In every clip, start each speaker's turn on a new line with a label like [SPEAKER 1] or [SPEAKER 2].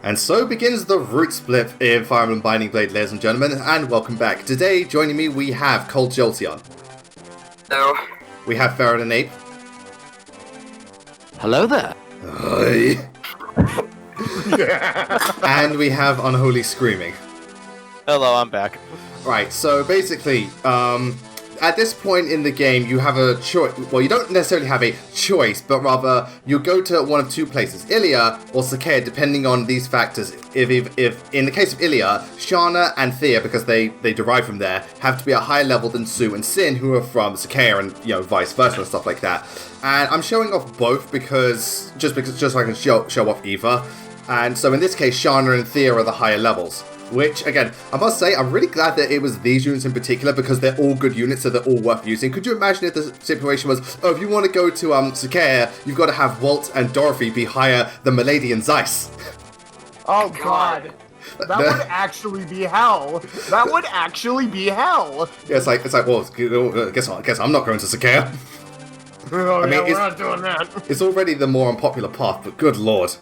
[SPEAKER 1] And so begins the root split in Fire Emblem Binding Blade, ladies and gentlemen, and welcome back. Today, joining me, we have Cold Jolteon.
[SPEAKER 2] Hello.
[SPEAKER 1] We have Farrod and Ape.
[SPEAKER 3] Hello there.
[SPEAKER 1] Hi. And we have Unholy Screaming.
[SPEAKER 3] Hello, I'm back.
[SPEAKER 1] Right, so basically, at this point in the game, you have a choice. Well, you don't necessarily have a choice, but rather you go to one of two places, Ilia or Sakea, depending on these factors. If in the case of Ilia, Shana and Thea, because they derive from there, have to be a higher level than Sue and Sin, who are from Sakea, and vice versa and stuff like that. And I'm showing off both because so I can show off either. And so in this case, Shana and Thea are the higher levels. Which, again, I must say, I'm really glad that it was these units in particular because they're all good units, so they're all worth using. Could you imagine if the situation was, if you want to go to Sakea, you've got to have Walt and Dorothy be higher than Milady and Zeiss?
[SPEAKER 4] Oh, God. That would actually be hell. That would actually be hell.
[SPEAKER 1] Yeah, it's like, well, guess what? Guess I'm not going to Sakea.
[SPEAKER 4] Oh, I mean, we're not doing that.
[SPEAKER 1] It's already the more unpopular path, but good lord.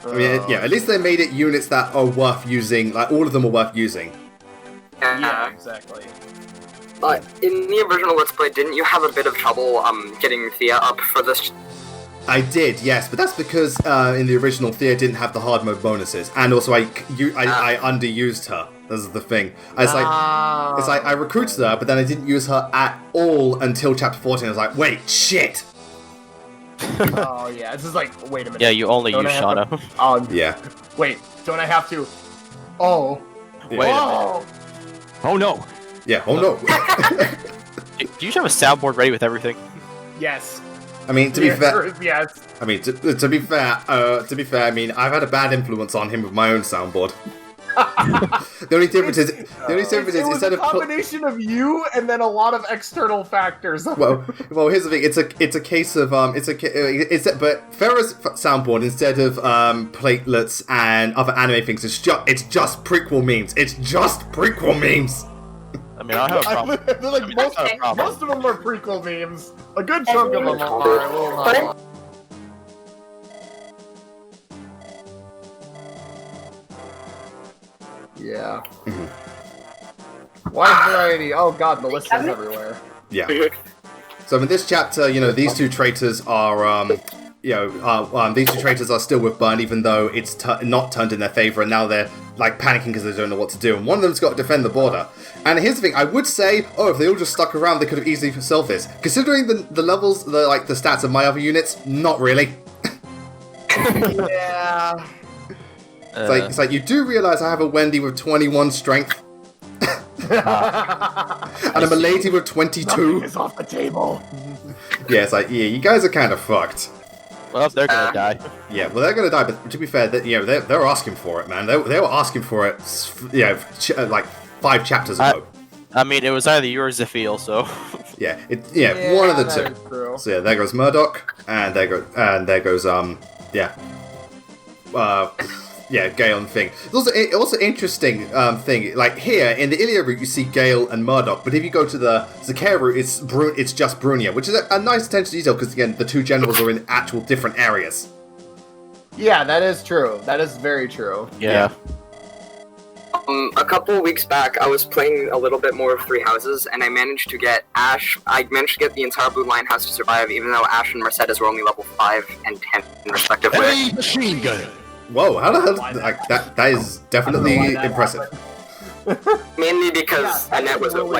[SPEAKER 1] I mean, yeah, at least they made it units that are worth using, like, all of them are worth using.
[SPEAKER 4] Yeah, exactly.
[SPEAKER 2] In the original Let's Play, didn't you have a bit of trouble getting Thea up for this?
[SPEAKER 1] I did, yes, but that's because in the original Thea didn't have the hard mode bonuses, and also I underused her. This is the thing. It's like I recruited her, but then I didn't use her at all until chapter 14. I was like, wait, shit!
[SPEAKER 4] Oh, yeah, it's just like, wait a minute.
[SPEAKER 3] Yeah, you only use Shauna.
[SPEAKER 1] Yeah.
[SPEAKER 4] Wait, don't I have to? Oh.
[SPEAKER 1] Yeah.
[SPEAKER 3] Wait a minute. Oh no!
[SPEAKER 1] Yeah, oh no.
[SPEAKER 3] Do you have a soundboard ready with everything?
[SPEAKER 4] Yes.
[SPEAKER 1] I mean, to be fair,
[SPEAKER 4] yes.
[SPEAKER 1] I mean, to be fair, I mean, I've had a bad influence on him with my own soundboard. The only difference is instead
[SPEAKER 4] a
[SPEAKER 1] of
[SPEAKER 4] combination of you and then a lot of external factors.
[SPEAKER 1] well, here's the thing. It's a case of but Farrah's soundboard, instead of platelets and other anime things, it's just prequel memes. It's just prequel memes.
[SPEAKER 3] I mean, I don't have a problem.
[SPEAKER 4] Most of them are prequel memes. A good chunk of them are. Yeah. Wide variety. Oh god, Melissa's everywhere.
[SPEAKER 1] Yeah. So in this chapter, these two traitors are, these two traitors are still with Bern, even though it's not turned in their favor, and now they're like panicking because they don't know what to do. And one of them's got to defend the border. And here's the thing: I would say, if they all just stuck around, they could have easily solved this. Considering the levels, the stats of my other units, not really.
[SPEAKER 4] Yeah.
[SPEAKER 1] It's like you do realize I have a Wendy with 21 strength. And a Milady with 22.
[SPEAKER 4] Nothing is off the table.
[SPEAKER 1] Yeah, it's like, yeah, you guys are kind of fucked.
[SPEAKER 3] Well, they're gonna die.
[SPEAKER 1] Yeah, well, they're gonna die, but to be fair, they're asking for it, man. They were asking for it, like 5 chapters ago.
[SPEAKER 3] I mean, it was either you or Zephiel, so...
[SPEAKER 1] Yeah, one of the two. So yeah, there goes Murdoch, and there goes Gale and Thing. It's also interesting thing, like here in the Ilia route you see Gale and Murdoch, but if you go to the Sakea route, it's just Brunia, which is a nice attention to detail because again the two generals are in actual different areas.
[SPEAKER 4] Yeah, that is true. That is very true.
[SPEAKER 3] Yeah.
[SPEAKER 2] A couple of weeks back, I was playing a little bit more of Three Houses, and I managed to get Ash. I managed to get the entire Blue Lion House to survive, even though Ash and Mercedes were only level 5 and 10 respectively.
[SPEAKER 5] Hey, machine gun!
[SPEAKER 1] Whoa, how the hell? That is definitely impressive.
[SPEAKER 2] Mainly because Annette was level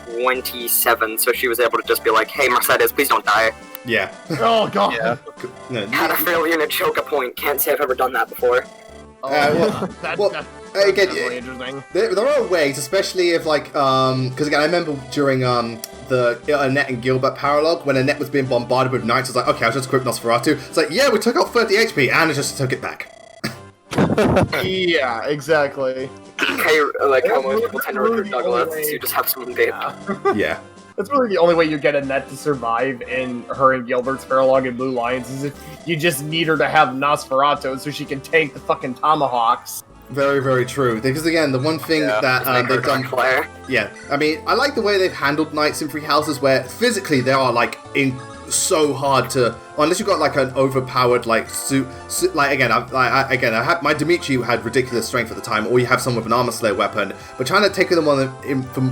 [SPEAKER 2] 27, so she was able to just be like, "Hey, Mercedes, please don't die."
[SPEAKER 1] Yeah.
[SPEAKER 4] Oh god.
[SPEAKER 3] Yeah.
[SPEAKER 2] Had a fail unit choke a point. Can't say I've ever done that before.
[SPEAKER 4] That's
[SPEAKER 1] again,
[SPEAKER 4] really interesting.
[SPEAKER 1] There are ways, especially if because again, I remember during the Annette and Gilbert paralogue when Annette was being bombarded with knights. I was like, okay, I'll just equip Nosferatu. It's like, yeah, we took out 30 HP and it just took it back.
[SPEAKER 4] Yeah, exactly.
[SPEAKER 2] How most people tend to recruit Douglas, so you just have someone bait.
[SPEAKER 1] Yeah.
[SPEAKER 4] That's really the only way you get Annette to survive in her and Gilbert's paralogue in Blue Lions is if you just need her to have Nosferatu so she can tank the fucking tomahawks.
[SPEAKER 1] Very, very true. Because again, the one thing that they've done... Yeah, I mean, I like the way they've handled Knights in Three Houses where physically they are, like, so hard to, unless you've got like an overpowered like suit. Like again, I had my Dimitri had ridiculous strength at the time, or you have someone with an armor slayer weapon. But trying to take them on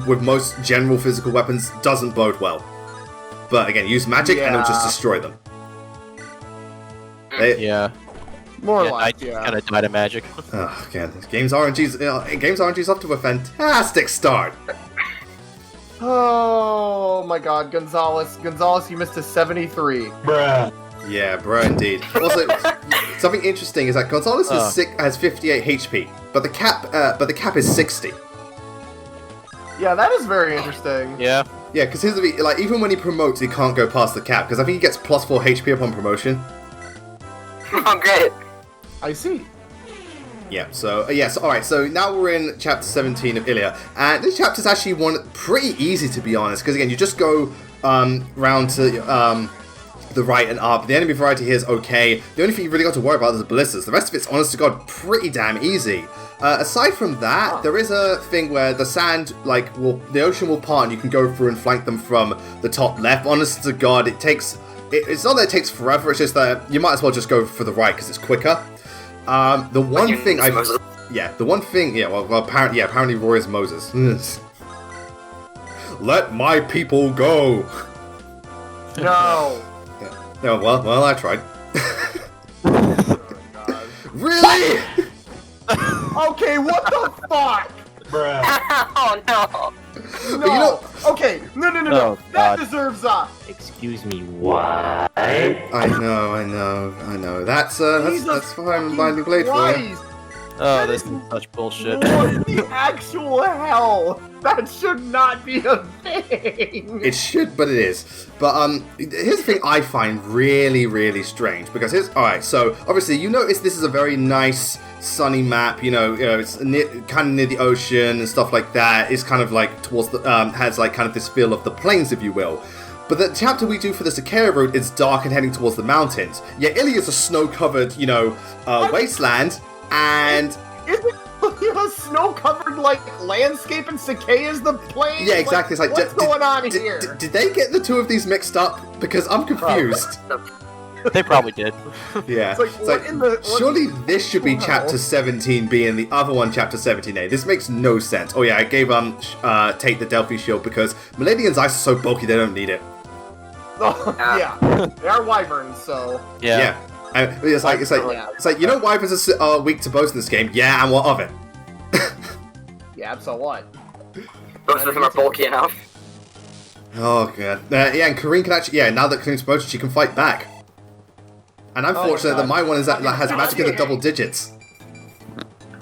[SPEAKER 1] with most general physical weapons doesn't bode well. But again, use magic and it'll just destroy them.
[SPEAKER 3] Yeah.
[SPEAKER 4] More
[SPEAKER 3] Yeah,
[SPEAKER 4] like,
[SPEAKER 3] I kind of died of magic.
[SPEAKER 1] Oh, again, games RNG's off to a fantastic start.
[SPEAKER 4] Oh my God, Gonzalez, you missed a 73.
[SPEAKER 5] Bruh.
[SPEAKER 1] Yeah, bro, indeed. Also, something interesting is that Gonzalez has 58 HP, but the cap is 60.
[SPEAKER 4] Yeah, that is very interesting.
[SPEAKER 3] Yeah.
[SPEAKER 1] Yeah, because like even when he promotes, he can't go past the cap because I think he gets plus 4 HP upon promotion.
[SPEAKER 2] Oh, great.
[SPEAKER 4] I see.
[SPEAKER 1] Yeah, so, alright, so now we're in chapter 17 of Ilia, and this chapter's actually pretty easy to be honest, because again, you just go round to the right and up. The enemy variety here is okay. The only thing you really got to worry about is the ballistas. The rest of it's, honest to God, pretty damn easy. Aside from that, there is a thing where the sand, the ocean will part and you can go through and flank them from the top left. Honest to God, it's not that it takes forever, it's just that you might as well just go for the right because it's quicker. The one thing apparently Roy is Moses. Let my people go.
[SPEAKER 4] No.
[SPEAKER 1] No, well, I tried.
[SPEAKER 4] Oh my God.
[SPEAKER 1] Really?
[SPEAKER 4] Okay, what the fuck?
[SPEAKER 5] Bruh.
[SPEAKER 2] Oh no.
[SPEAKER 4] No. Okay. No.
[SPEAKER 3] Oh,
[SPEAKER 4] that
[SPEAKER 3] God.
[SPEAKER 4] deserves
[SPEAKER 5] Excuse me, what?
[SPEAKER 1] I know. That's why I'm binding blade for you.
[SPEAKER 3] Oh, this is such bullshit.
[SPEAKER 4] What the actual hell? That should not be a thing.
[SPEAKER 1] It should, but it is. But here's the thing I find really, really strange because alright. So obviously you notice this is a very nice sunny map. It's kind of near the ocean and stuff like that. It's kind of like towards the has like kind of this feel of the plains, if you will. But the chapter we do for the Sakura route is dark and heading towards the mountains. Yeah, Ilia is a snow-covered, wasteland, and
[SPEAKER 4] Is it a snow-covered landscape and Sakea's the plain?
[SPEAKER 1] yeah, exactly. It's like,
[SPEAKER 4] what's going on here?
[SPEAKER 1] Did they get the two of these mixed up? Because I'm confused.
[SPEAKER 3] They probably did.
[SPEAKER 1] Yeah.
[SPEAKER 4] It's like,
[SPEAKER 1] surely this should be chapter 17B and the other one chapter 17A. This makes no sense. Oh yeah, I gave Tate the Delphi shield because Miladian's ice is so bulky they don't need it.
[SPEAKER 4] Yeah, they are wyverns, so
[SPEAKER 3] Yeah.
[SPEAKER 1] It's like wyverns are weak to bows in this game. Yeah, and what of it?
[SPEAKER 4] yeah. So what?
[SPEAKER 2] Both of them are bulky enough.
[SPEAKER 1] Oh god. Yeah, and Karine can actually. Yeah, now that Karine's promoted, she can fight back. And I'm fortunate that my one has magic in the double digits.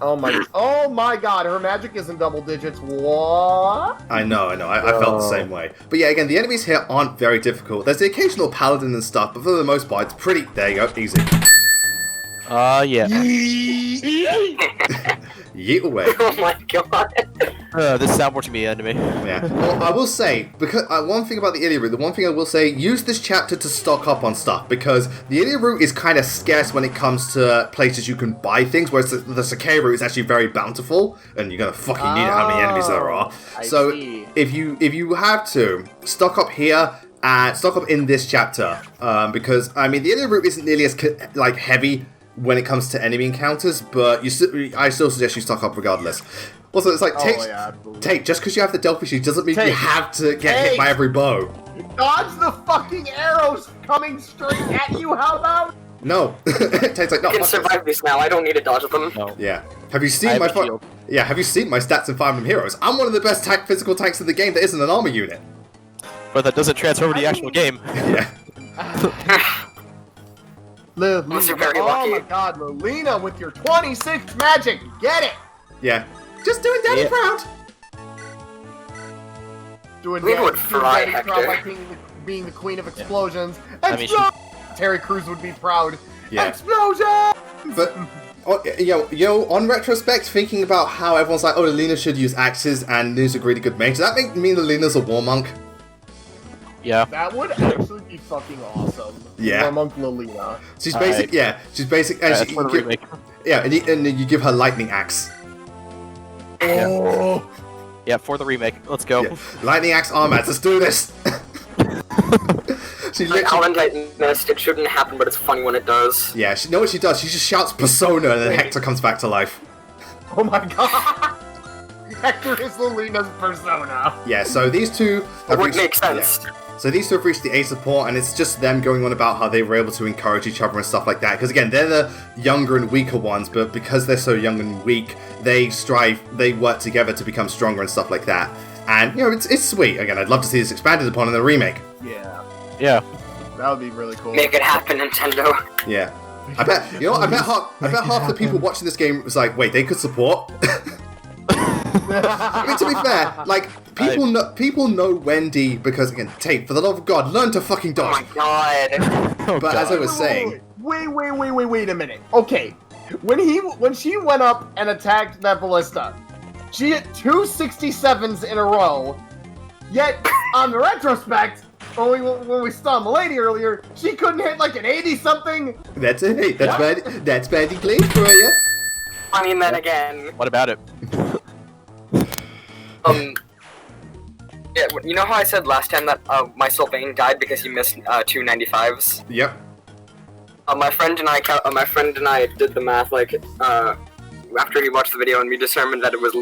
[SPEAKER 4] Oh my God, her magic is in double digits. What?
[SPEAKER 1] I know. I felt the same way. But yeah, again, the enemies here aren't very difficult. There's the occasional paladin and stuff, but for the most part, it's pretty. There you go, easy.
[SPEAKER 3] Yeah.
[SPEAKER 1] Yeet away.
[SPEAKER 2] Oh my god.
[SPEAKER 3] This soundboard to be enemy.
[SPEAKER 1] Yeah. Well, I will say, because one thing about the Ilia route, the one thing I will say, use this chapter to stock up on stuff, because the Ilia route is kind of scarce when it comes to places you can buy things, whereas the Sakura route is actually very bountiful, and you're gonna fucking need it how many enemies there are. So if you have to, stock up here, and stock up in this chapter, because, I mean, the Ilia route isn't nearly as, heavy when it comes to enemy encounters, but I still suggest you stock up regardless. Also, it's like, Tate, just because you have the Delphi shield doesn't mean you have to get hit by every bow.
[SPEAKER 4] Dodge the fucking arrows coming straight at you, how about?
[SPEAKER 1] No. Tate's like, no.
[SPEAKER 2] I can survive these now, I don't need to dodge them.
[SPEAKER 3] No.
[SPEAKER 1] Yeah. Have you seen my have you seen my stats in Fire Emblem Heroes? I'm one of the best physical tanks in the game that isn't an armor unit.
[SPEAKER 3] But that doesn't transfer over to the actual game.
[SPEAKER 1] Yeah.
[SPEAKER 2] Unless you're very lucky.
[SPEAKER 4] Oh my god, Lilina with your 26 magic, get it!
[SPEAKER 1] Yeah. Just doing Daddy proud.
[SPEAKER 2] We would fry
[SPEAKER 4] Daddy proud
[SPEAKER 2] Hector.
[SPEAKER 4] by being the queen of explosions.
[SPEAKER 3] I mean,
[SPEAKER 4] Terry Crews would be proud.
[SPEAKER 1] Yeah.
[SPEAKER 4] Explosion!
[SPEAKER 1] But on retrospect, thinking about how everyone's like, oh, Lilina should use axes and Lilina's a really good mage, does that mean Lilina's a war monk?
[SPEAKER 3] Yeah.
[SPEAKER 4] That would actually be fucking awesome.
[SPEAKER 1] Yeah.
[SPEAKER 4] War monk Lilina.
[SPEAKER 1] She's basic. Yeah. She's basic. And
[SPEAKER 3] That's for the remake.
[SPEAKER 1] Yeah, and you give her lightning axe.
[SPEAKER 4] Oh.
[SPEAKER 3] Yeah, for the remake. Let's go.
[SPEAKER 1] Yeah. Lightning axe arm mats. Let's do this. She
[SPEAKER 2] Like
[SPEAKER 1] literally.
[SPEAKER 2] Alan missed. It shouldn't happen, but it's funny when it does.
[SPEAKER 1] Yeah, you know what she does? She just shouts Persona and then
[SPEAKER 4] Wait.
[SPEAKER 1] Hector comes back to life.
[SPEAKER 4] Oh my god! Hector is Lelena's persona.
[SPEAKER 1] Yeah, so these two have
[SPEAKER 2] Would
[SPEAKER 1] reached,
[SPEAKER 2] make sense.
[SPEAKER 1] yeah. So these two have reached the A support, and it's just them going on about how they were able to encourage each other and stuff like that. Because again, they're the younger and weaker ones, but because they're so young and weak, they work together to become stronger and stuff like that. And, you know, it's sweet. Again, I'd love to see this expanded upon in the remake.
[SPEAKER 4] Yeah,
[SPEAKER 3] Yeah.
[SPEAKER 4] that would be really cool.
[SPEAKER 2] Make it happen, Nintendo.
[SPEAKER 1] Yeah. I bet half the people watching this game was like, wait, they could support? I mean, to be fair, like, people know Wendy because, again, Tate, for the love of God, learn to fucking
[SPEAKER 2] Oh
[SPEAKER 1] dodge.
[SPEAKER 2] my god.
[SPEAKER 3] Oh,
[SPEAKER 1] But as I was saying,
[SPEAKER 4] Wait a minute. Okay, when she went up and attacked that ballista, she hit 2 67s in a row. Yet, on the retrospect, when we saw Milady earlier, she couldn't hit like an 80-something.
[SPEAKER 1] that's it. That's Bandy Glade for you.
[SPEAKER 2] I mean, then again,
[SPEAKER 3] What about it?
[SPEAKER 2] yeah, you know how I said last time that my Sylvain died because he missed 2 95s?
[SPEAKER 1] Yep.
[SPEAKER 2] My friend and I did the math, like, after he watched the video, and we determined that it was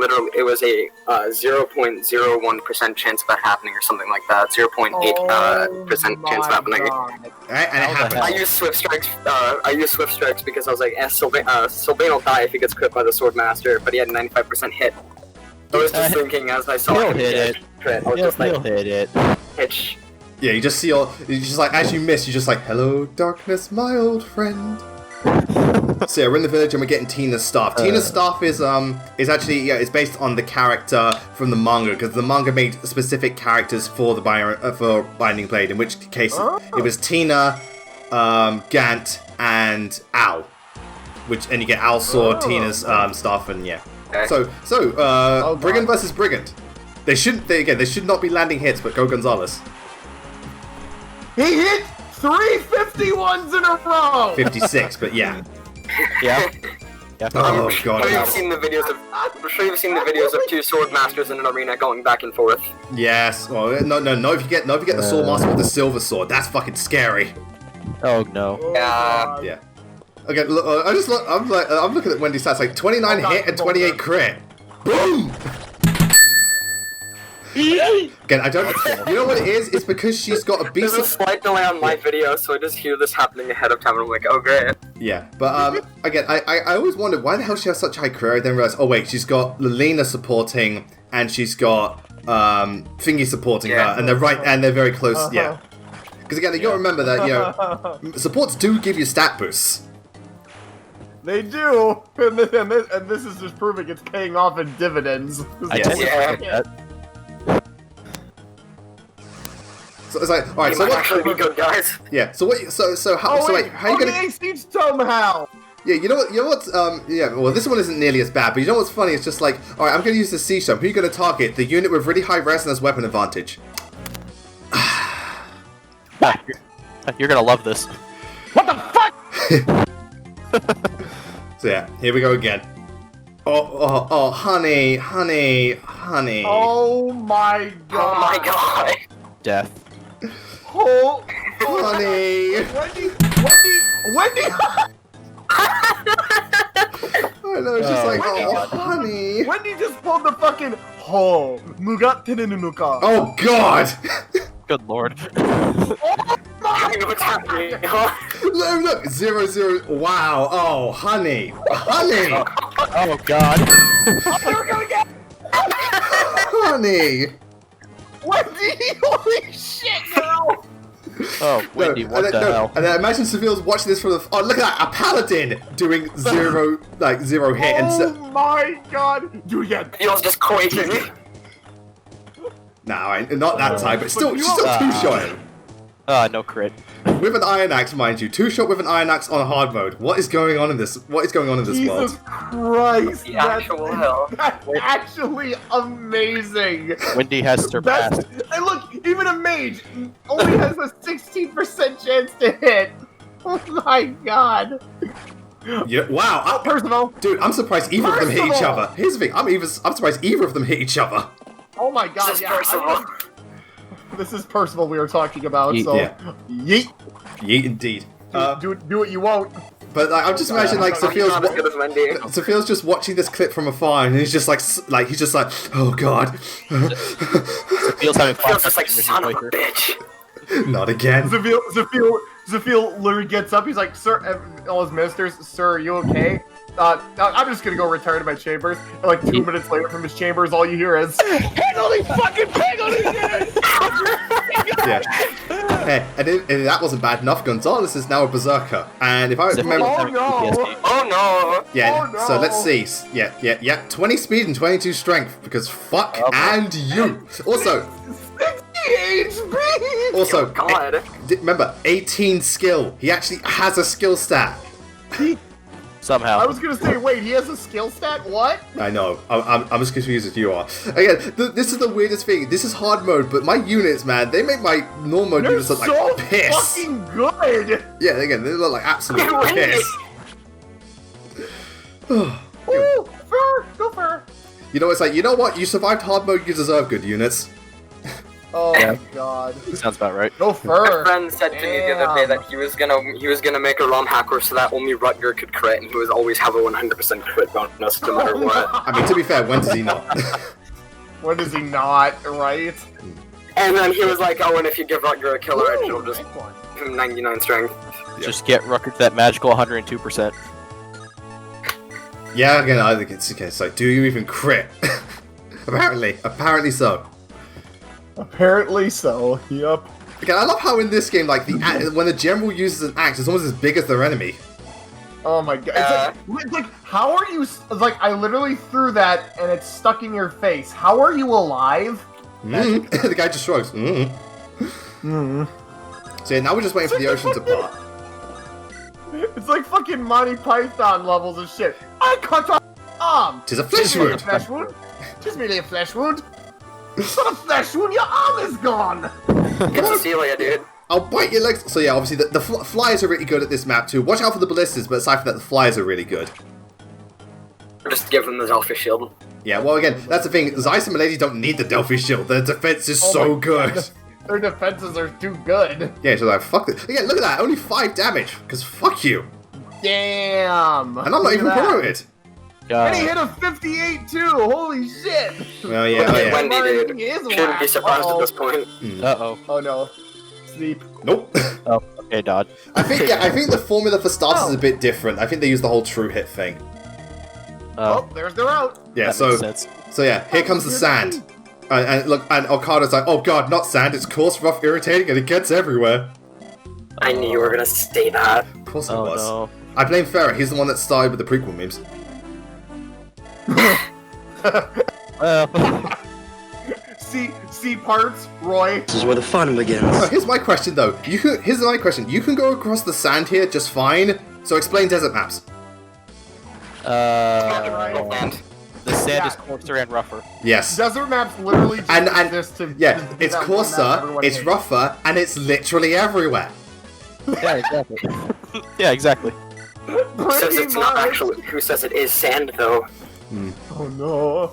[SPEAKER 2] a 0.01% chance of that happening, or something like that. 0.8% chance of happening.
[SPEAKER 1] Alright, and it
[SPEAKER 3] How the
[SPEAKER 1] happened.
[SPEAKER 3] hell?
[SPEAKER 2] I used Swift Strikes because I was like, Sylvain will die if he gets crit by the Swordmaster, but he had a 95% hit. I was just thinking as I saw
[SPEAKER 3] He'll
[SPEAKER 2] him
[SPEAKER 3] hit
[SPEAKER 2] get
[SPEAKER 3] it.
[SPEAKER 2] crit, I was
[SPEAKER 3] He'll
[SPEAKER 2] just like,
[SPEAKER 3] hit it.
[SPEAKER 2] hitch.
[SPEAKER 1] Yeah, you just see you just like, as you miss, you're just like, hello, darkness, my old friend. So yeah, we're in the village and we're getting Tina's staff. Tina's staff is actually, yeah, it's based on the character from the manga, because the manga made specific characters for the for Binding Blade, in which case it was Tina, Gant, and Al. And you get Al's sword, Tina's staff, and yeah.
[SPEAKER 2] Okay.
[SPEAKER 1] So Brigand versus Brigand. They should not be landing hits, but go Gonzalez.
[SPEAKER 4] He hit 351s in a row.
[SPEAKER 1] 56, but yeah.
[SPEAKER 3] Yeah. Yeah.
[SPEAKER 1] Oh god.
[SPEAKER 2] I'm sure you've seen the videos of two Swordmasters in an arena going back and forth.
[SPEAKER 1] Yes. Well, no. If you get the sword master with the silver sword, that's fucking scary.
[SPEAKER 3] Oh no.
[SPEAKER 2] Yeah.
[SPEAKER 1] Yeah. Okay. Look, I'm looking at Wendy's stats. Like 29 hit and 28 crit. Boom. Again, I don't. You know what it is? It's because she's got a
[SPEAKER 2] There's a
[SPEAKER 1] beast.
[SPEAKER 2] slight delay on my video, so I just hear this happening ahead of time, and I'm like, oh great.
[SPEAKER 1] Yeah, but again, I always wondered why the hell she has such high crit. I then realized, oh wait, she's got Lelena supporting, and she's got Thingy supporting
[SPEAKER 2] Yeah.
[SPEAKER 1] her, and they're very close. Yeah, because again, you gotta remember that supports do give you stat boosts.
[SPEAKER 4] They do, and this is just proving it's paying off in dividends.
[SPEAKER 3] I tend to
[SPEAKER 2] Yeah.
[SPEAKER 3] forget that.
[SPEAKER 1] So it's like, all right,
[SPEAKER 2] You
[SPEAKER 1] so
[SPEAKER 2] might
[SPEAKER 1] what?
[SPEAKER 2] actually be good, guys.
[SPEAKER 1] Yeah, so what? So how?
[SPEAKER 4] Oh
[SPEAKER 1] so
[SPEAKER 4] wait,
[SPEAKER 1] wait, how are you gonna?
[SPEAKER 4] Siege somehow.
[SPEAKER 1] Yeah, you know what? Yeah. Well, this one isn't nearly as bad, but you know what's funny? It's just like, all right, I'm gonna use the siege jump. Who are you gonna target? The unit with really high res and has weapon advantage.
[SPEAKER 3] You're gonna love this.
[SPEAKER 4] What the fuck?
[SPEAKER 1] So yeah, here we go again. Oh, honey.
[SPEAKER 4] Oh my god.
[SPEAKER 2] Oh my god.
[SPEAKER 3] Death.
[SPEAKER 4] Oh,
[SPEAKER 1] Honey.
[SPEAKER 4] Wendy.
[SPEAKER 1] I know, it's just
[SPEAKER 3] Oh,
[SPEAKER 1] like,
[SPEAKER 3] my
[SPEAKER 1] oh,
[SPEAKER 3] God.
[SPEAKER 1] honey.
[SPEAKER 4] Wendy just pulled the fucking ho. Mugattenenuka.
[SPEAKER 1] Oh God.
[SPEAKER 3] Good lord.
[SPEAKER 2] I know what's happening.
[SPEAKER 1] Look, 0-0. Wow. Oh, honey.
[SPEAKER 3] Oh god.
[SPEAKER 4] We're gonna get
[SPEAKER 1] Honey.
[SPEAKER 4] Wendy. Holy shit, girl.
[SPEAKER 3] Oh, Wendy, what the hell?
[SPEAKER 1] And then imagine Seville's watching this from the. Oh, look at that! A paladin doing zero hit and.
[SPEAKER 4] Oh my god. Do it again.
[SPEAKER 2] Feels just quaking.
[SPEAKER 1] No, not that time, but still,
[SPEAKER 4] But you
[SPEAKER 1] she's still
[SPEAKER 4] are-
[SPEAKER 1] two-shot him.
[SPEAKER 3] No crit.
[SPEAKER 1] With an iron axe, mind you. Two-shot with an iron axe on hard mode. What is going on in this
[SPEAKER 4] Jesus
[SPEAKER 1] world?
[SPEAKER 4] Christ.
[SPEAKER 2] The actual hell.
[SPEAKER 4] That's actually amazing.
[SPEAKER 3] Wendy has surpassed.
[SPEAKER 4] And look, even a mage only has a 16% chance to hit. Oh my god.
[SPEAKER 1] Yeah, wow.
[SPEAKER 4] Personal.
[SPEAKER 1] Dude, I'm surprised either of them hit each
[SPEAKER 4] Personal.
[SPEAKER 1] other. Here's the thing. I'm surprised either of them hit each other.
[SPEAKER 4] Oh my god,
[SPEAKER 2] Just
[SPEAKER 4] yeah.
[SPEAKER 2] personal.
[SPEAKER 4] this is personal we were talking about,
[SPEAKER 3] Yeet.
[SPEAKER 4] so...
[SPEAKER 1] Yeah.
[SPEAKER 4] Yeet!
[SPEAKER 1] Yeet indeed.
[SPEAKER 4] Do what you won't.
[SPEAKER 1] But like, I'm just imagining like
[SPEAKER 2] He's not as good as Wendy.
[SPEAKER 1] Sophia's just watching this clip from afar, and he's just like, oh god,
[SPEAKER 3] Feels having
[SPEAKER 2] Feels just like, son of a bitch.
[SPEAKER 1] not again.
[SPEAKER 4] Zafil literally gets up, he's like, sir, all his ministers, sir, are you okay? I'm just gonna go retire to my chambers. And like 2 minutes later from his chambers, all you hear is, handling fucking pig on his head!
[SPEAKER 1] Yeah. Hey, and if that wasn't bad enough, Gonzalez is now a berserker. And if I remember...
[SPEAKER 4] Oh no!
[SPEAKER 2] Oh no!
[SPEAKER 1] Yeah,
[SPEAKER 4] Oh, no.
[SPEAKER 1] so let's see. Yeah. 20 speed and 22 strength, because fuck and you. Also,
[SPEAKER 4] 60 HP!
[SPEAKER 1] also,
[SPEAKER 2] God.
[SPEAKER 1] remember, 18 skill. He actually has a skill stat.
[SPEAKER 3] somehow.
[SPEAKER 4] I was gonna say, wait, he has a skill stat? What?
[SPEAKER 1] I know. I'm as confused as you are. Again, this is the weirdest thing. This is hard mode, but my units, man, they make my normal mode
[SPEAKER 4] They're
[SPEAKER 1] units look
[SPEAKER 4] so
[SPEAKER 1] like piss.
[SPEAKER 4] fucking good!
[SPEAKER 1] Yeah, again, they look like absolute
[SPEAKER 2] Wendy.
[SPEAKER 1] piss.
[SPEAKER 4] Ooh, fur! Go fur!
[SPEAKER 1] You know, it's like, you know what? You survived hard mode, you deserve good units.
[SPEAKER 4] Oh
[SPEAKER 3] Yeah.
[SPEAKER 4] my god.
[SPEAKER 3] Sounds about right.
[SPEAKER 4] Go
[SPEAKER 2] My
[SPEAKER 4] fur!
[SPEAKER 2] friend said to me the other day that he was gonna make a ROM hacker so that only Rutger could crit, and he would always have a 100% crit bonus no matter what.
[SPEAKER 1] I mean, to be fair, when does he not?
[SPEAKER 4] When does he not, right?
[SPEAKER 2] And then he was like, oh, and if you give Rutger a killer edge,
[SPEAKER 4] Ooh,
[SPEAKER 2] it'll just
[SPEAKER 4] nice one.
[SPEAKER 2] give him 99 strength.
[SPEAKER 3] Just get Rucker to that magical 102%.
[SPEAKER 1] Yeah, again, I think it's okay. So, do you even crit? Apparently so.
[SPEAKER 4] Apparently so, yep.
[SPEAKER 1] Again, I love how in this game, like, when the general uses an axe, it's almost as big as their enemy.
[SPEAKER 4] Oh my god. It's like, how are you, like, I literally threw that and it's stuck in your face. How are you alive?
[SPEAKER 1] The guy just shrugs. So yeah, now we're just waiting for the ocean to part.
[SPEAKER 4] It's like fucking Monty Python levels of shit. I cut off arm!
[SPEAKER 1] Tis a flesh
[SPEAKER 4] merely
[SPEAKER 1] wound.
[SPEAKER 4] a flesh wound. Just merely a flesh wound. It's not a flesh wound, your arm is gone!
[SPEAKER 2] Get to Celia, dude.
[SPEAKER 1] I'll bite your legs. So yeah, obviously the flyers are really good at this map too. Watch out for the ballistas, but aside from that, the flyers are really good.
[SPEAKER 2] Or just give him the Zelfish shield.
[SPEAKER 1] Yeah, well again, that's the thing. Zeiss and Milady don't need the Delphi shield. Their defense is
[SPEAKER 4] Oh
[SPEAKER 1] so
[SPEAKER 4] my
[SPEAKER 1] good.
[SPEAKER 4] God. Their defenses are too good.
[SPEAKER 1] Yeah, so like, fuck it. Again, look at that. Only 5 damage. Because fuck you.
[SPEAKER 4] Damn!
[SPEAKER 1] And I'm not
[SPEAKER 4] Look
[SPEAKER 1] even
[SPEAKER 4] at that.
[SPEAKER 1] promoted.
[SPEAKER 4] And he hit a 58 too! Holy shit!
[SPEAKER 1] Well, yeah, oh, yeah.
[SPEAKER 2] Wendy, dude.
[SPEAKER 4] He is
[SPEAKER 2] Shouldn't be
[SPEAKER 4] whack.
[SPEAKER 2] surprised
[SPEAKER 4] Uh-oh.
[SPEAKER 2] at this point.
[SPEAKER 3] Uh-oh.
[SPEAKER 4] Oh no. Sleep.
[SPEAKER 1] Nope.
[SPEAKER 3] Oh, okay, Dodd.
[SPEAKER 1] I think the formula for starters is a bit different. I think they use the whole true hit thing.
[SPEAKER 4] Oh, there's their out.
[SPEAKER 1] Yeah,
[SPEAKER 3] that
[SPEAKER 1] so
[SPEAKER 3] makes sense.
[SPEAKER 1] yeah, here comes the sand. And look, and Okada's like, oh god, not sand, it's coarse, rough, irritating, and it gets everywhere.
[SPEAKER 2] I knew you were gonna say that.
[SPEAKER 1] Of course it
[SPEAKER 3] Oh,
[SPEAKER 1] was.
[SPEAKER 3] no.
[SPEAKER 1] I blame Farrah, he's the one that started with the prequel memes.
[SPEAKER 4] C parts, Roy.
[SPEAKER 6] This is where the fun begins.
[SPEAKER 1] Oh, here's my question though. Here's my question. You can go across the sand here just fine. So explain desert maps.
[SPEAKER 2] And
[SPEAKER 3] The sand
[SPEAKER 4] Yeah.
[SPEAKER 3] is coarser and rougher.
[SPEAKER 1] Yes.
[SPEAKER 4] Desert maps literally just
[SPEAKER 1] And
[SPEAKER 4] exist to
[SPEAKER 1] yeah,
[SPEAKER 4] to be
[SPEAKER 1] it's
[SPEAKER 4] that one map
[SPEAKER 1] coarser,
[SPEAKER 4] everyone
[SPEAKER 1] it's
[SPEAKER 4] hates.
[SPEAKER 1] rougher, and it's literally everywhere.
[SPEAKER 3] Yeah, exactly. Yeah, exactly.
[SPEAKER 2] who says
[SPEAKER 4] Pretty
[SPEAKER 2] it's not
[SPEAKER 4] much.
[SPEAKER 2] actually? Who says it is sand though?
[SPEAKER 4] Oh no.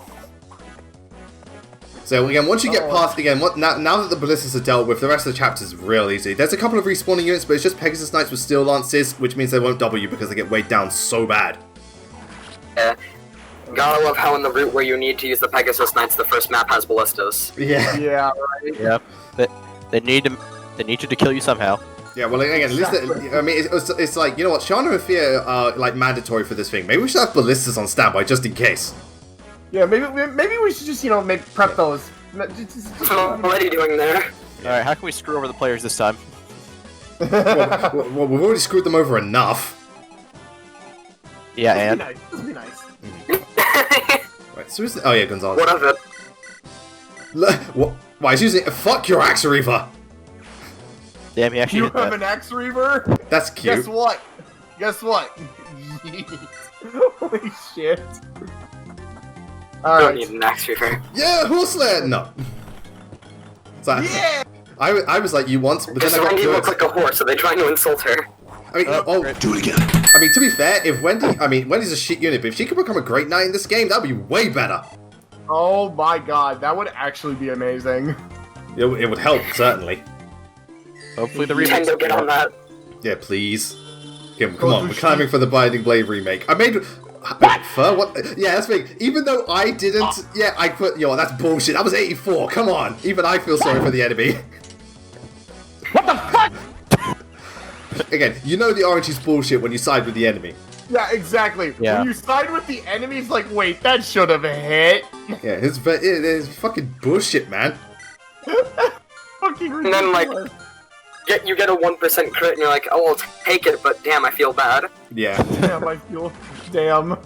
[SPEAKER 1] So again, once you get
[SPEAKER 4] Oh.
[SPEAKER 1] past again, now that the ballistas are dealt with, the rest of the chapter is real easy. There's a couple of respawning units, but it's just Pegasus Knights with steel lances, which means they won't double you because they get weighed down so bad.
[SPEAKER 2] Yeah. Gotta love how in the route where you need to use the Pegasus Knights, the first map has ballistas.
[SPEAKER 1] Yeah.
[SPEAKER 4] Yeah, right.
[SPEAKER 3] Yep. They need you to kill you somehow.
[SPEAKER 1] Yeah, well, again, at least I mean, it's like, you know what, Shana and Fear are like mandatory for this thing. Maybe we should have ballistas on standby just in case.
[SPEAKER 4] Yeah, maybe we should just, prep those.
[SPEAKER 2] What are you doing there?
[SPEAKER 3] Alright, how can we screw over the players this time?
[SPEAKER 1] Well, we've already screwed them over enough.
[SPEAKER 3] Yeah, and?
[SPEAKER 4] This would be nice.
[SPEAKER 1] Right, so oh yeah, Gonzalez.
[SPEAKER 2] What of it?
[SPEAKER 1] What? Why is using fuck your Axe Reaver?
[SPEAKER 3] Damn, he actually
[SPEAKER 4] You
[SPEAKER 3] did
[SPEAKER 4] have
[SPEAKER 3] that.
[SPEAKER 4] an axe reaver?
[SPEAKER 1] That's cute.
[SPEAKER 4] Guess what? Holy shit.
[SPEAKER 2] I don't need
[SPEAKER 4] Alright.
[SPEAKER 2] an axe reaver.
[SPEAKER 1] Yeah, horseland. No. So,
[SPEAKER 4] Yeah!
[SPEAKER 1] I was like you once, but then
[SPEAKER 2] Because
[SPEAKER 1] I got
[SPEAKER 2] Wendy
[SPEAKER 1] good.
[SPEAKER 2] looks like a horse, so they trying to insult her.
[SPEAKER 1] I mean,
[SPEAKER 6] Do it again.
[SPEAKER 1] I mean, to be fair, if Wendy's a shit unit, but if she could become a great knight in this game, that'd be way better.
[SPEAKER 4] Oh my god, that would actually be amazing.
[SPEAKER 1] It would help, certainly.
[SPEAKER 3] Hopefully the remake.
[SPEAKER 2] Nintendo, get on that.
[SPEAKER 1] Yeah, please. Come on, we're clamoring for the Binding Blade remake. I made... What? Yeah, that's big. Even though I didn't... Yeah, I put... Yo, that's bullshit. That was 84. Come on. Even I feel sorry for the enemy.
[SPEAKER 4] What the fuck?
[SPEAKER 1] Again, you know the orange is bullshit when you side with the enemy.
[SPEAKER 4] Yeah, exactly.
[SPEAKER 3] Yeah.
[SPEAKER 4] When you side with the enemy, it's like, wait, that should have hit.
[SPEAKER 1] Yeah, it's fucking bullshit, man.
[SPEAKER 4] Fucking ridiculous.
[SPEAKER 2] And then, like, you get a 1% crit, and you're like, oh, I'll take it, but damn, I feel bad.
[SPEAKER 1] Yeah.
[SPEAKER 4] Damn, I feel... Damn.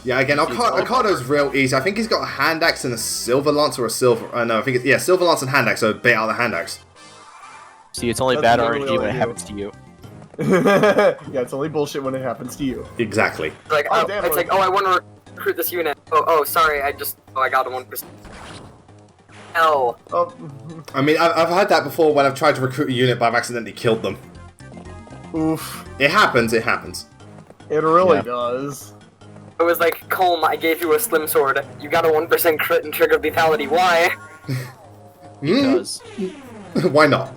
[SPEAKER 1] Yeah, again, Arcado's real easy. I think he's got a hand axe and a silver lance or a silver... no, I think it's... Yeah, silver lance and hand axe, so bait out the hand axe.
[SPEAKER 3] See, it's only
[SPEAKER 4] That's
[SPEAKER 3] bad
[SPEAKER 4] literally
[SPEAKER 3] RNG
[SPEAKER 4] all
[SPEAKER 3] when
[SPEAKER 4] I
[SPEAKER 3] it
[SPEAKER 4] do.
[SPEAKER 3] happens to you.
[SPEAKER 4] Yeah, it's only bullshit when it happens to you.
[SPEAKER 1] Exactly.
[SPEAKER 2] It's like,
[SPEAKER 4] Oh,
[SPEAKER 2] oh,
[SPEAKER 4] damn,
[SPEAKER 2] it's like, oh, I want to recruit this unit. Oh, sorry, I got a 1%. Hell.
[SPEAKER 4] Oh,
[SPEAKER 1] I mean, I've had that before when I've tried to recruit a unit but I've accidentally killed them.
[SPEAKER 4] oof.
[SPEAKER 1] It happens, it happens.
[SPEAKER 4] It really
[SPEAKER 3] Yeah.
[SPEAKER 4] does.
[SPEAKER 2] It was like, Colm, I gave you a slim sword. You got a 1% crit and triggered lethality. Why?
[SPEAKER 3] Because
[SPEAKER 1] Why not?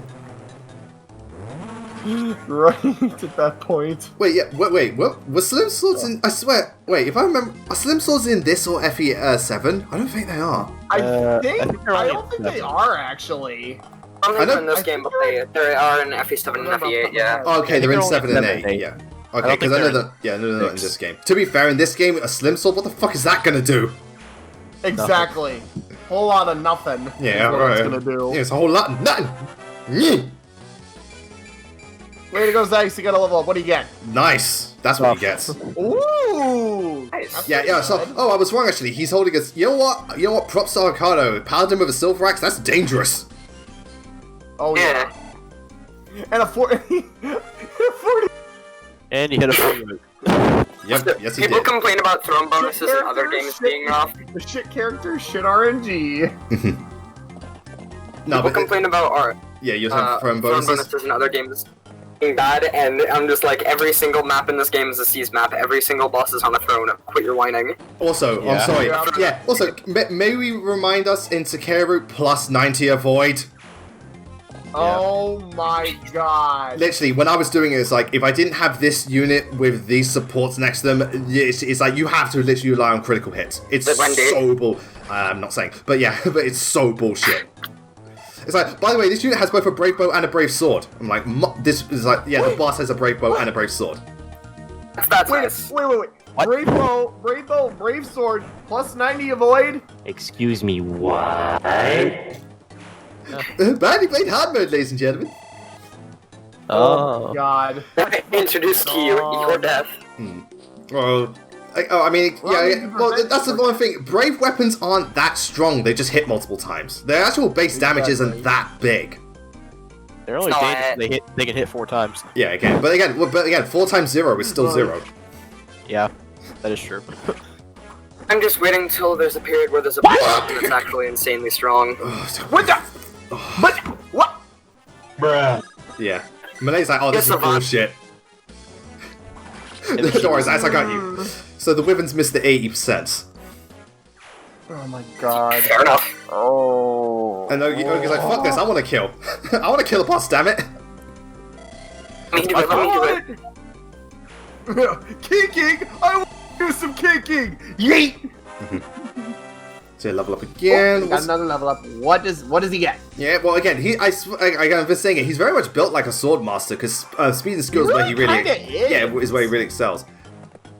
[SPEAKER 4] Right at that point.
[SPEAKER 1] Wait, yeah, wait, what? Were Slim Swords in... I swear, wait, if I remember... Are Slim Swords in this or FE7? I don't think they are.
[SPEAKER 4] I
[SPEAKER 3] I
[SPEAKER 4] think
[SPEAKER 3] think they're
[SPEAKER 4] I
[SPEAKER 3] only
[SPEAKER 4] don't think
[SPEAKER 3] at
[SPEAKER 4] they
[SPEAKER 3] 7.
[SPEAKER 4] are actually.
[SPEAKER 2] I don't
[SPEAKER 1] I
[SPEAKER 2] think
[SPEAKER 1] know-
[SPEAKER 2] they're in this
[SPEAKER 4] I
[SPEAKER 2] game,
[SPEAKER 4] think
[SPEAKER 2] but they are in FE7 and FE8, yeah.
[SPEAKER 1] Oh, okay, they're in
[SPEAKER 3] they're only
[SPEAKER 1] 7 and
[SPEAKER 3] 7 and
[SPEAKER 1] 8,
[SPEAKER 3] 8.
[SPEAKER 1] yeah.
[SPEAKER 3] I
[SPEAKER 1] Okay,
[SPEAKER 3] don't
[SPEAKER 1] because I
[SPEAKER 3] think
[SPEAKER 1] know
[SPEAKER 3] they're
[SPEAKER 1] that... Yeah, no, not in
[SPEAKER 3] 6.
[SPEAKER 1] this game. To be fair, in this game, a Slim Sword, what the fuck is that gonna do?
[SPEAKER 4] Exactly. Whole lot of nothing.
[SPEAKER 1] Yeah,
[SPEAKER 4] is what
[SPEAKER 1] right.
[SPEAKER 4] it's gonna do.
[SPEAKER 1] Yeah, it's a whole lot of nothing. Mm.
[SPEAKER 4] Way to go, Zykes. You gotta level up. What do you get?
[SPEAKER 1] Nice. That's what he gets.
[SPEAKER 4] Ooh.
[SPEAKER 2] Nice.
[SPEAKER 4] That's
[SPEAKER 1] Yeah,
[SPEAKER 4] pretty
[SPEAKER 1] yeah, so...
[SPEAKER 4] good.
[SPEAKER 1] Oh, I was wrong, actually. He's holding us... You know what? You know what? Props to Arcado. Paladin with a silver axe, that's dangerous.
[SPEAKER 4] Oh yeah.
[SPEAKER 2] Yeah.
[SPEAKER 4] And a 40.
[SPEAKER 3] and you hit a 40.
[SPEAKER 1] Yep, yes he
[SPEAKER 2] People
[SPEAKER 1] did.
[SPEAKER 2] complain about throne bonuses in other games being off.
[SPEAKER 4] The shit character, shit RNG.
[SPEAKER 1] No,
[SPEAKER 2] People
[SPEAKER 1] but...
[SPEAKER 2] complain about art.
[SPEAKER 1] Yeah, you're saying throwing
[SPEAKER 2] Throne
[SPEAKER 1] bonuses?
[SPEAKER 2] bonuses in other games being bad, and I'm just like, every single map in this game is a siege map. Every single boss is on a throne. Quit your whining.
[SPEAKER 1] Also, I'm
[SPEAKER 3] Yeah.
[SPEAKER 1] sorry.
[SPEAKER 4] Yeah.
[SPEAKER 1] Yeah, also, may we remind us in Sekiro plus 90 avoid?
[SPEAKER 4] Oh my god.
[SPEAKER 1] Literally, when I was doing it, it's like, if I didn't have this unit with these supports next to them, it's like, you have to literally rely on critical hits. It's
[SPEAKER 2] But Wendy-
[SPEAKER 1] so bull... I'm not saying, but yeah, but it's so bullshit. It's like, by the way, this unit has both a brave bow and a brave sword. I'm like, this is like, yeah, the boss has a brave bow and a brave sword.
[SPEAKER 2] That's
[SPEAKER 4] Wait,
[SPEAKER 2] nice.
[SPEAKER 4] wait.
[SPEAKER 3] What?
[SPEAKER 4] Brave bow, brave sword, plus 90 avoid.
[SPEAKER 5] Excuse me, what?
[SPEAKER 1] Badly played hard mode, ladies and gentlemen.
[SPEAKER 3] Oh.
[SPEAKER 4] God.
[SPEAKER 2] Introduced to you, your death.
[SPEAKER 1] Well, I mean,
[SPEAKER 4] Well,
[SPEAKER 1] yeah,
[SPEAKER 4] I
[SPEAKER 1] yeah,
[SPEAKER 4] mean,
[SPEAKER 1] well,
[SPEAKER 4] prevent-
[SPEAKER 1] that's the one thing. Brave weapons aren't that strong. They just hit multiple times. Their actual base damage isn't
[SPEAKER 4] Exactly.
[SPEAKER 1] that big.
[SPEAKER 3] They're only
[SPEAKER 2] No,
[SPEAKER 3] dangerous. They can hit 4 times.
[SPEAKER 1] Yeah, again, but again, 4 times 0 is still 0.
[SPEAKER 3] Yeah, that is true.
[SPEAKER 2] I'm just waiting till there's a period where there's a boss that's actually insanely strong.
[SPEAKER 4] What the? What? What?
[SPEAKER 5] Bruh.
[SPEAKER 1] Yeah. Melee's like, oh, this
[SPEAKER 2] Yes,
[SPEAKER 1] is
[SPEAKER 2] Savant.
[SPEAKER 1] bullshit. Don't worry, Zach, I got you. So the Wyverns missed the 80%.
[SPEAKER 4] Oh my god.
[SPEAKER 2] Fair enough.
[SPEAKER 4] Oh.
[SPEAKER 1] And Ogi's like, fuck this, I want to kill. I want to kill a boss, damn it.
[SPEAKER 2] Let me do it.
[SPEAKER 4] Kicking! I want to do some kicking! Yeet!
[SPEAKER 1] So level up again.
[SPEAKER 4] Got another level up. What does he get?
[SPEAKER 1] Yeah, well, again, I've been saying it. He's very much built like a sword master because speed and skill is where he really,
[SPEAKER 4] kinda is.
[SPEAKER 1] yeah, is where he really excels.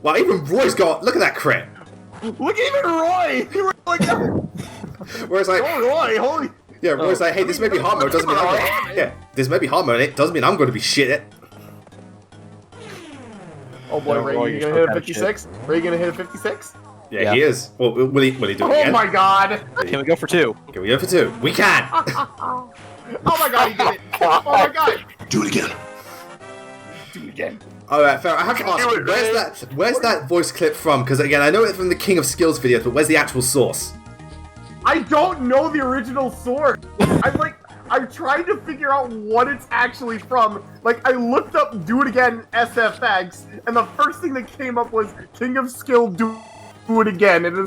[SPEAKER 1] Well, even Roy's got. Look at that crit.
[SPEAKER 4] Look, even Roy! He was like,
[SPEAKER 1] Whereas like,
[SPEAKER 4] oh, Roy, holy...
[SPEAKER 1] yeah, Roy's like, hey, this may be hard mode. Doesn't mean I'm gonna, yeah, this may be hard mode. It doesn't mean I'm going to be shit at.
[SPEAKER 4] Oh boy,
[SPEAKER 3] No,
[SPEAKER 4] Ray,
[SPEAKER 3] Roy,
[SPEAKER 4] you
[SPEAKER 3] you're
[SPEAKER 4] gonna hit a
[SPEAKER 3] still kinda
[SPEAKER 4] 56? Ray, you gonna hit a 56?
[SPEAKER 1] Yeah,
[SPEAKER 3] Yeah.
[SPEAKER 1] he is. Well, will he do it
[SPEAKER 4] Oh
[SPEAKER 1] again?
[SPEAKER 4] my god!
[SPEAKER 3] Can we go for 2?
[SPEAKER 1] Can we go for 2? We can.
[SPEAKER 4] Oh my god, he did it! Oh my god!
[SPEAKER 1] Do it again.
[SPEAKER 4] Do it again.
[SPEAKER 1] All right, fair. I have to ask, where's that voice clip from? Because again, I know it from the King of Skills videos, but where's the actual source?
[SPEAKER 4] I don't know the original source. I'm trying to figure out what it's actually from. Like, I looked up Do It Again SFX, and the first thing that came up was King of Skill Do It Again. And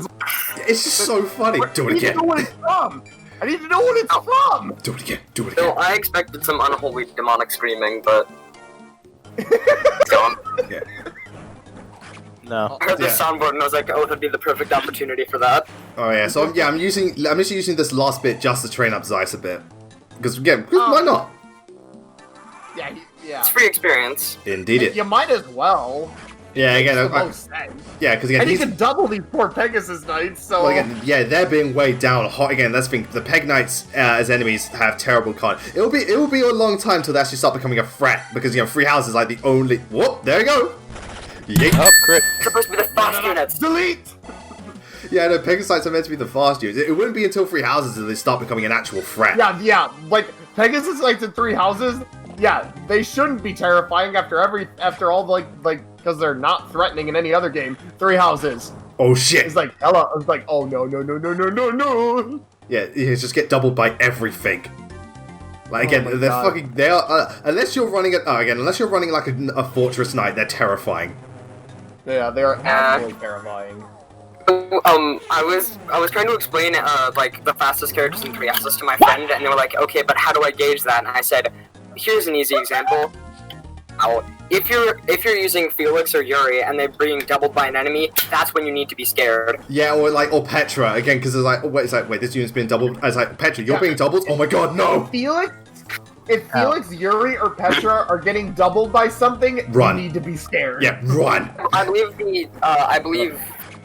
[SPEAKER 1] It's just so funny. Do it
[SPEAKER 4] We
[SPEAKER 1] again.
[SPEAKER 4] know what it's from. I need to know what it's from!
[SPEAKER 1] Do it again. Do it
[SPEAKER 2] So
[SPEAKER 1] again.
[SPEAKER 2] I expected some unholy demonic screaming, but so
[SPEAKER 1] Yeah.
[SPEAKER 3] No.
[SPEAKER 2] I heard the
[SPEAKER 1] Yeah.
[SPEAKER 2] soundboard and I was like, oh, that'd be the perfect opportunity for that.
[SPEAKER 1] Oh yeah. So I'm just using this last bit just to train up Zeiss a bit. Because again, why not?
[SPEAKER 4] Yeah, yeah.
[SPEAKER 2] It's free experience.
[SPEAKER 1] Indeed it.
[SPEAKER 4] You might as well.
[SPEAKER 1] Yeah. Again.
[SPEAKER 4] Makes the
[SPEAKER 1] I-
[SPEAKER 4] most sense.
[SPEAKER 1] yeah. Because again,
[SPEAKER 4] And you
[SPEAKER 1] he's.
[SPEAKER 4] can double these poor Pegasus Knights, so...
[SPEAKER 1] Well, again, yeah, they're being weighed down hot again. That's the thing. The Peg Knights as enemies have terrible con. It will be a long time till they actually start becoming a threat because free houses is like the only. Whoop! There you go. Yeet.
[SPEAKER 3] Oh, crit.
[SPEAKER 2] It's supposed to be the fast units.
[SPEAKER 4] Delete!
[SPEAKER 1] Yeah, no, Peg Knights are meant to be the fast units. It wouldn't be until free houses that they start becoming an actual threat.
[SPEAKER 4] Yeah, like, Pegasus Knights in 3 houses, yeah, they shouldn't be terrifying after all, because they're not threatening in any other game. 3 houses.
[SPEAKER 1] Oh shit!
[SPEAKER 4] It's like, hello, it's like, oh no.
[SPEAKER 1] Yeah, you just get doubled by everything. Like again,
[SPEAKER 4] Oh my
[SPEAKER 1] they're
[SPEAKER 4] God.
[SPEAKER 1] fucking. They are unless you're running unless you're running like a fortress knight, they're terrifying.
[SPEAKER 4] Yeah, they are absolutely terrifying.
[SPEAKER 2] I was trying to explain like the fastest characters in 3 houses to my friend, and they were like, okay, but how do I gauge that? And I said, here's an easy example. If you're using Felix or Yuri and they're being doubled by an enemy, that's when you need to be scared.
[SPEAKER 1] Yeah, or Petra again, because it's like, wait, this unit's being doubled. I was like, Petra, you're being doubled. Oh my god, no!
[SPEAKER 4] If Felix, Yuri, or Petra are getting doubled by something,
[SPEAKER 1] Run.
[SPEAKER 4] you need to be scared.
[SPEAKER 1] Yeah, run.
[SPEAKER 2] I believe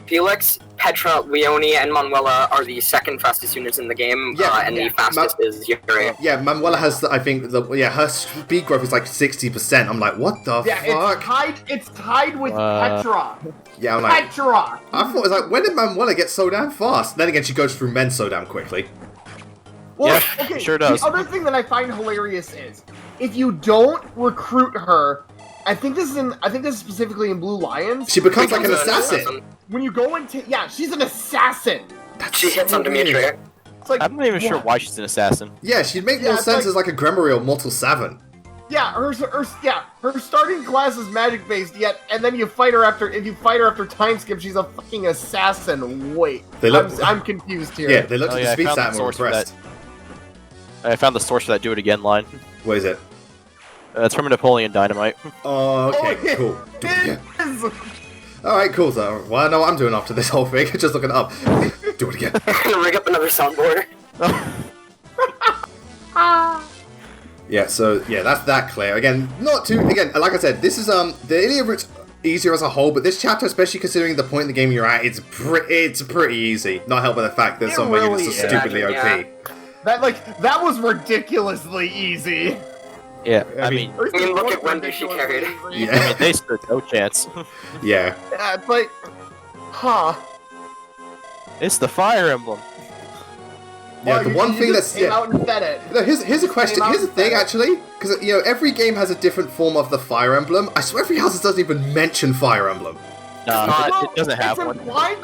[SPEAKER 2] Felix, Petra, Leone, and Manuela are the second fastest units in the game, and the fastest is Yuri.
[SPEAKER 1] Yeah, Manuela has, I think, her speed growth is like 60%. I'm like, what the
[SPEAKER 4] Yeah,
[SPEAKER 1] fuck?
[SPEAKER 4] it's tied with Petra.
[SPEAKER 1] Yeah, I'm like,
[SPEAKER 4] Petra!
[SPEAKER 1] I thought it was like, when did Manuela get so damn fast? Then again, she goes through men so damn quickly.
[SPEAKER 4] Well,
[SPEAKER 3] Yeah,
[SPEAKER 4] okay,
[SPEAKER 3] sure does.
[SPEAKER 4] The other thing that I find hilarious is, if you don't recruit her, I think this is specifically in Blue Lions.
[SPEAKER 1] She becomes like an
[SPEAKER 2] Becomes an
[SPEAKER 1] assassin.
[SPEAKER 4] When you go into, yeah, she's an assassin.
[SPEAKER 1] That's
[SPEAKER 2] She hits
[SPEAKER 1] so
[SPEAKER 2] on Dimitri.
[SPEAKER 1] weird.
[SPEAKER 4] It's like,
[SPEAKER 3] I'm not even sure
[SPEAKER 4] what?
[SPEAKER 3] why she's an assassin.
[SPEAKER 1] Yeah, she'd make
[SPEAKER 4] Yeah,
[SPEAKER 1] more
[SPEAKER 4] it's
[SPEAKER 1] sense
[SPEAKER 4] like-
[SPEAKER 1] as like a Gremory or Mortal 7.
[SPEAKER 4] Yeah, her starting class is magic based. Yet, and then if you fight her after time skip, she's a fucking assassin. Wait,
[SPEAKER 1] They look-
[SPEAKER 4] I'm confused here.
[SPEAKER 1] Yeah, they looked
[SPEAKER 3] Oh,
[SPEAKER 1] at
[SPEAKER 3] yeah, I
[SPEAKER 1] the speed
[SPEAKER 3] found
[SPEAKER 1] stat
[SPEAKER 3] the
[SPEAKER 1] and were
[SPEAKER 3] source for
[SPEAKER 1] impressed.
[SPEAKER 3] I found the source for that "Do It Again" line.
[SPEAKER 1] What is it?
[SPEAKER 3] It's from Napoleon Dynamite.
[SPEAKER 1] Oh, okay,
[SPEAKER 4] Oh, yeah.
[SPEAKER 1] cool. Do it again.
[SPEAKER 4] It is.
[SPEAKER 1] Alright, cool, so, well, I know what I'm doing after this whole thing, just looking it up. Do it again.
[SPEAKER 2] Rig up another soundboard.
[SPEAKER 1] Yeah, so, yeah, that's that clear. Again, not too, again, like I said, this is, the Ilia route's easier as a whole, but this chapter, especially considering the point in the game you're at, it's pretty easy. Not helped by the fact that
[SPEAKER 4] It
[SPEAKER 1] some of my
[SPEAKER 4] really
[SPEAKER 1] units are
[SPEAKER 4] is.
[SPEAKER 1] stupidly
[SPEAKER 2] Yeah.
[SPEAKER 1] OP.
[SPEAKER 4] That was ridiculously easy.
[SPEAKER 3] Yeah,
[SPEAKER 1] I
[SPEAKER 3] I
[SPEAKER 1] mean-
[SPEAKER 3] mean,
[SPEAKER 2] I mean, look at Wendy she carried.
[SPEAKER 1] Yeah.
[SPEAKER 3] they stood no chance.
[SPEAKER 1] Yeah.
[SPEAKER 4] Yeah, it's like, huh.
[SPEAKER 3] It's the Fire Emblem.
[SPEAKER 1] Yeah,
[SPEAKER 4] Well,
[SPEAKER 1] the
[SPEAKER 4] you-
[SPEAKER 1] one
[SPEAKER 4] you
[SPEAKER 1] thing
[SPEAKER 4] just
[SPEAKER 1] that's,
[SPEAKER 4] came
[SPEAKER 1] yeah.
[SPEAKER 4] out and said it.
[SPEAKER 1] No, here's a question.
[SPEAKER 4] Came out
[SPEAKER 1] Here's the
[SPEAKER 4] and
[SPEAKER 1] thing,
[SPEAKER 4] said it.
[SPEAKER 1] actually, because every game has a different form of the Fire Emblem. I swear, Free Houses doesn't even mention Fire Emblem.
[SPEAKER 3] Nah,
[SPEAKER 2] Well,
[SPEAKER 3] it doesn't have
[SPEAKER 4] it's
[SPEAKER 3] one.
[SPEAKER 4] implied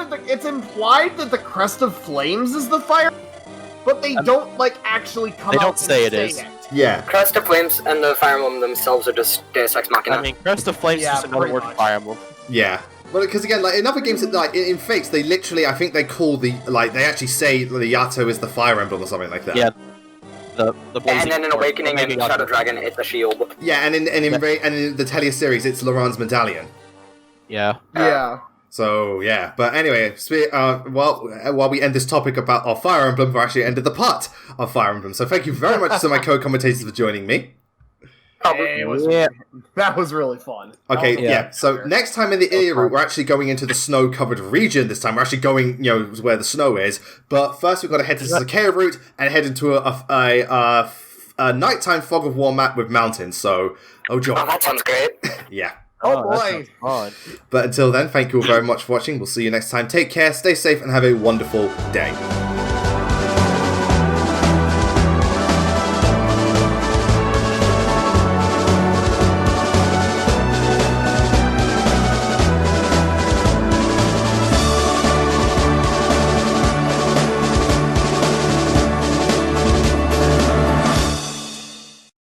[SPEAKER 4] that the Crest of Flames is the fire, but they don't actually come
[SPEAKER 3] They
[SPEAKER 4] out
[SPEAKER 3] don't
[SPEAKER 4] and
[SPEAKER 3] say it is.
[SPEAKER 1] Yeah.
[SPEAKER 2] Crest of Flames and the Fire Emblem themselves are just Deus Ex Machina.
[SPEAKER 3] I mean, Crest of Flames is
[SPEAKER 4] Yeah,
[SPEAKER 3] just another
[SPEAKER 4] pretty
[SPEAKER 3] word for
[SPEAKER 4] much.
[SPEAKER 3] Fire Emblem.
[SPEAKER 1] Yeah. Well, because again, like in other games, like in Fates, they literally, I think they call they actually say the Yato is the Fire Emblem or something like that.
[SPEAKER 3] Yeah. The
[SPEAKER 2] and then in
[SPEAKER 3] Blazing
[SPEAKER 2] Awakening and
[SPEAKER 3] Sword.
[SPEAKER 2] Shadow Dragon, it's a shield.
[SPEAKER 1] Yeah, and in the Telia series, it's Laurent's medallion.
[SPEAKER 3] Yeah.
[SPEAKER 4] Yeah.
[SPEAKER 1] So yeah, but anyway, while we end this topic about our Fire Emblem, we actually ended the part of Fire Emblem. So thank you very much to my co-commentators for joining me.
[SPEAKER 4] Hey, that was really fun.
[SPEAKER 1] Okay,
[SPEAKER 3] Yeah.
[SPEAKER 1] yeah. So next time in the Ilia route, we're actually going into the snow-covered region. This time, we're actually going, where the snow is. But first, we've got to head to the Sakea route and head into a nighttime fog of war map with mountains. So, oh joy,
[SPEAKER 2] Oh, that sounds great.
[SPEAKER 1] yeah.
[SPEAKER 4] Oh,
[SPEAKER 3] that
[SPEAKER 4] boy.
[SPEAKER 3] sounds fun.
[SPEAKER 1] But until then, thank you all very much for watching. We'll see you next time. Take care, stay safe, and have a wonderful day.